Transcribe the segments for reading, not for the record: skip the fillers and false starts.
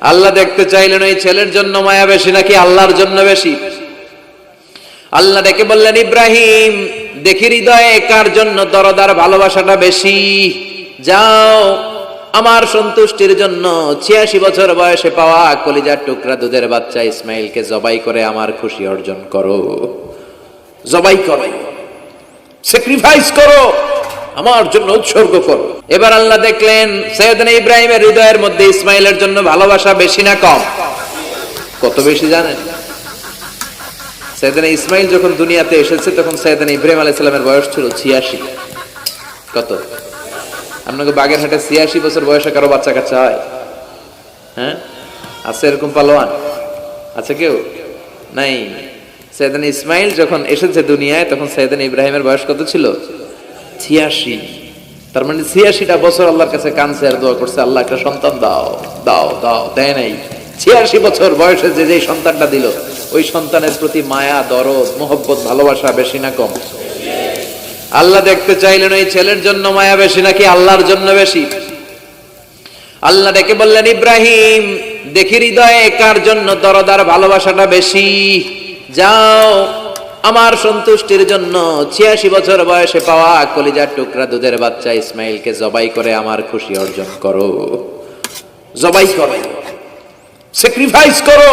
আল্লাহ দেখতে চাইলেন ওই ছেলের জন্য মায়া বেশি নাকি আল্লাহর জন্য বেশি। আল্লাহ ডেকে বললেন, ইব্রাহিম দেখি হৃদয়ে কার জন্য দরদার ভালোবাসাটা বেশি। যাও আমার সন্তুষ্টির জন্য ৮৬ বছর বয়সে পাওয়া কলিজার টুকরা দুধের বাচ্চা ইসমাইলকে জবাই করে আমার খুশি অর্জন করো। জবাই করো, স্যাক্রিফাইস করো, আমার জন্য উৎসর্গ করো। এবার আল্লাহ দেখলেন সাইয়েদনা ইব্রাহিমের হৃদয়ের মধ্যে ইসমাইলের জন্য ভালোবাসা বেশি না কম? কত বেশি জানেন? সাইয়েদনা ইসমাইল যখন দুনিয়াতে এসেছে তখন সাইয়েদনা ইব্রাহিম আলাইহিস সালামের বয়স ছিল ৮৬। কত? আপনাকে বাগেরহাটে ৮৬ বছর বয়সে কারো বাচ্চা কাচ্চা হয়? হ্যাঁ, আছে এরকম পালোয়ান? আছে কেউ? নাই। সাইয়েদনা ইসমাইল যখন এসেছে দুনিয়ায় তখন সাইয়েদনা ইব্রাহিমের বয়স কত ছিল? ৮৬। তার মানে ৮৬টা বছর আল্লাহর কাছে কাঁদছে আর দোয়া করছে, আল্লাহ একটা সন্তান দাও দাও দাও, দেয় নাই। ৮৬ বছর বয়সে যে সন্তানটা দিল ওই সন্তানের প্রতি মায়া, দরদ, মোহব্বত, ভালোবাসা বেশি না কম? আল্লাহ দেখতে চাইলেন ওই ছেলের জন্য মায়া বেশি নাকি আল্লাহর জন্য বেশি। আল্লাহ ডেকে বললেন, ইব্রাহিম দেখি হৃদয়ে কার জন্য দরদার ভালোবাসাটা বেশি। যাও আমার সন্তুষ্টির জন্য ৮৬ বছর বয়সে পাওয়া কলিজার টুকরা দুধের বাচ্চা ইসমাইলকে জবাই করে আমার খুশি অর্জন করো। জবাই করো, স্যাক্রিফাইস করো,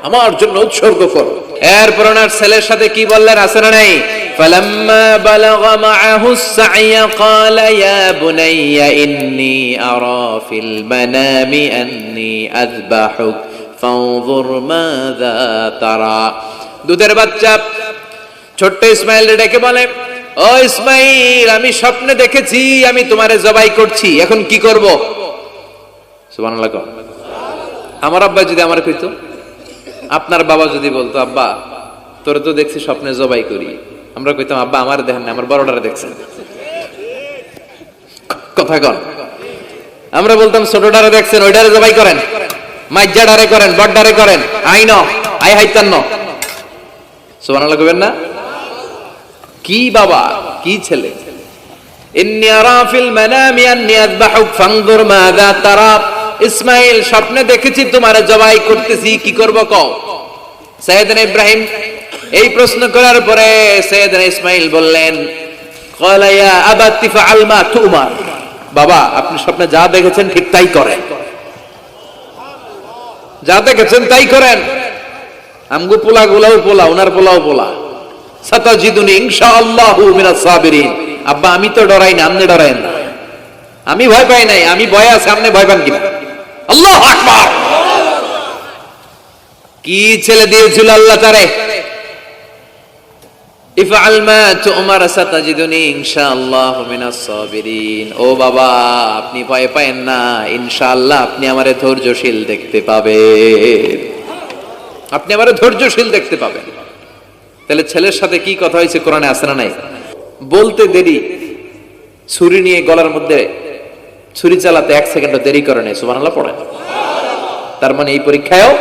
আমার জন্য উৎসর্গ করো। এরপর ওনার ছেলের সাথে কি বললেন আছে না নাই? ফালাম্মা বালাগা মাআহুস সা'য়া ক্বালা ইয়া বুনাইয়া ইন্নী আরা ফিল মানামি আন্নী আযবাহুক ফানজুর মাযা তারা। দুধের বাচ্চা ছোট্ট ইসমাইল ডেকে বলে, ও ইসমাইল আমি স্বপ্নে দেখেছি আমি তোমারে জবাই করছি, এখন কি করব? সুবহানাল্লাহ। আমার আব্বা যদি আমার কইতো, আপনার বাবা যদি বলতো, আব্বা তোরে তো দেখছি স্বপ্নে জবাই করি, আমরা কইতাম আব্বা আমার দেখেন না, আমার বড়টারে দেখছেন। কথা কন। আমরা বলতাম ছোটটারে দেখছেন, ওইটারে জবাই করেন, মাইজ্জাডারে করেন, বড়ডারে করেন, আইন আই হাইতান্ন। সুবহানাল্লাহ কইবেন না? কি বাবা, কি ছেলে! ইন্নী আরা ফিল মানামি আন্নী আযবাহুক ফানজুর মাযা তারা। ইসমাইল স্বপ্নে দেখেছি তোমারে জবাই করতেছি, কি করব কও? সাইয়েদনা ইব্রাহিম এই প্রশ্ন করার পরে সাইয়েদনা ইসমাইল বললেন, ক্বালা ইয়া আবাতি ফাআল মা তুমার। বাবা আপনি স্বপ্নে যা দেখেছেন ঠিক তাই করেন, যা দেখেছেন তাই করেন। আমগো পোলাগুলাও পোলা, ওনার পোলাও পোলা। সাতাজিদুনি ইনশাআল্লাহু মিনাস সাবিরিন। আব্বা আমি তো ডরাই না, আপনি ডরায়েন না। আমি ভয় পাই নাই, আমি ভয় আছে, আপনি ভয় পান কিনা? আল্লাহু আকবার। কি ছেলে দিয়েছিল আল্লাহ তারে! ইফআল মা তুমার সাতাজিদুনি ইনশাআল্লাহু মিনাস সাবিরিন। ও বাবা আপনি ভয় পায়েন না, ইনশাআল্লাহ আপনি আমারে ধৈর্যশীল দেখতে পাবেন, আপনি আমারে ধৈর্যশীল দেখতে পাবেন। তাহলে ছেলের সাথে কি কথা হয়েছে কোরআনে আছে না নাই? বলতে দেরি, ছুরি নিয়ে গলার মধ্যে ছুরি চালাতে ১ সেকেন্ডও দেরি করে নাই। সুবহানাল্লাহ পড়েন। তার মানে এই পরীক্ষায়ও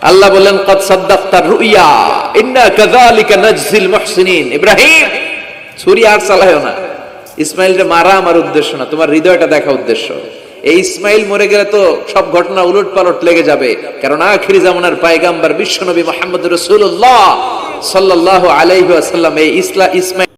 আল্লাহ বললেন, ক্বাদ সাদ্দাকতার রুইয়া ইন্না কাযালিকা নাজজিল মুহসিনিন। ইব্রাহিম ছুরি আর চালায়ও না, ইসমাইলকে মারা আমার উদ্দেশ্য না, তোমার হৃদয়টা দেখা উদ্দেশ্য। এই ইসমাইল মরে গেলে তো সব ঘটনা উলট পালট লেগে যাবে, কারণ আখিরি জামানার পয়গম্বর বিশ্বনবী মুহাম্মদ রাসূলুল্লাহ সাল্লাল্লাহু আলাইহি ওয়াসাল্লাম এই ইসমাইল